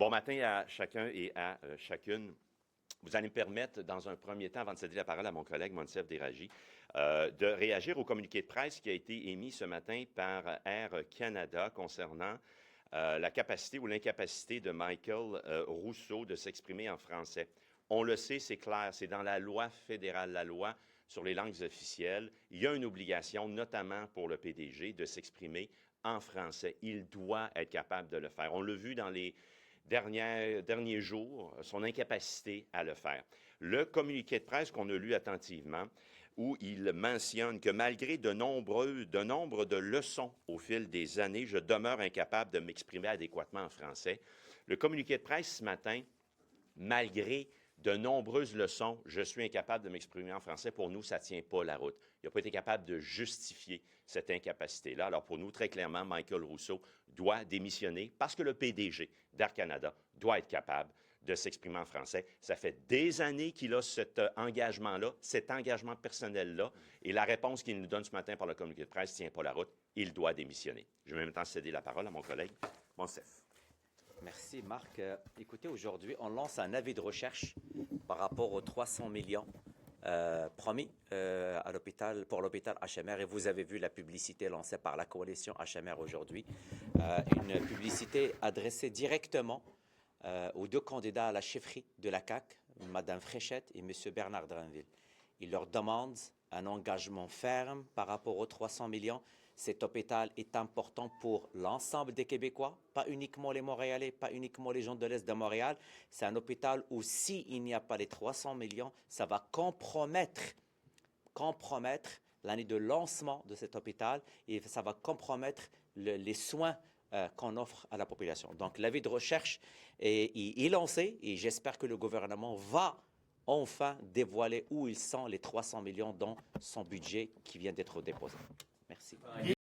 Bon matin à chacun et à chacune. Vous allez me permettre, dans un premier temps, avant de céder la parole à mon collègue Monsef Déragi, de réagir au communiqué de presse qui a été émis ce matin par Air Canada concernant la capacité ou l'incapacité de Michael Rousseau de s'exprimer en français. On le sait, c'est clair, c'est dans la loi fédérale, la loi sur les langues officielles. Il y a une obligation, notamment pour le PDG, de s'exprimer en français. Il doit être capable de le faire. On l'a vu dans les derniers jours, son incapacité à le faire. Le communiqué de presse qu'on a lu attentivement, où il mentionne que malgré de nombre de leçons au fil des années, je demeure incapable de m'exprimer adéquatement en français. Le communiqué de presse ce matin, malgré de nombreuses leçons, je suis incapable de m'exprimer en français. Pour nous, ça ne tient pas la route. Il n'a pas été capable de justifier cette incapacité-là. Alors pour nous, très clairement, Michael Rousseau doit démissionner parce que le PDG d'Air Canada doit être capable de s'exprimer en français. Ça fait des années qu'il a cet engagement-là, cet engagement personnel-là, et la réponse qu'il nous donne ce matin par le communiqué de presse ne tient pas la route. Il doit démissionner. Je vais maintenant céder la parole à mon collègue Monsef. Merci Marc. Écoutez, aujourd'hui, on lance un avis de recherche par rapport aux 300 millions promis à l'hôpital, pour l'hôpital HMR. Et vous avez vu la publicité lancée par la coalition HMR aujourd'hui. Une publicité adressée directement aux deux candidats à la chefferie de la CAQ, Mme Fréchette et M. Bernard Drinville. Ils leur demandent un engagement ferme par rapport aux 300 millions. Cet hôpital est important pour l'ensemble des Québécois, pas uniquement les Montréalais, pas uniquement les gens de l'Est de Montréal. C'est un hôpital où s'il n'y a pas les 300 millions, ça va compromettre l'année de lancement de cet hôpital et ça va compromettre les soins qu'on offre à la population. Donc l'avis de recherche est lancé et j'espère que le gouvernement va enfin dévoiler où ils sont les 300 millions dans son budget qui vient d'être déposé. Merci.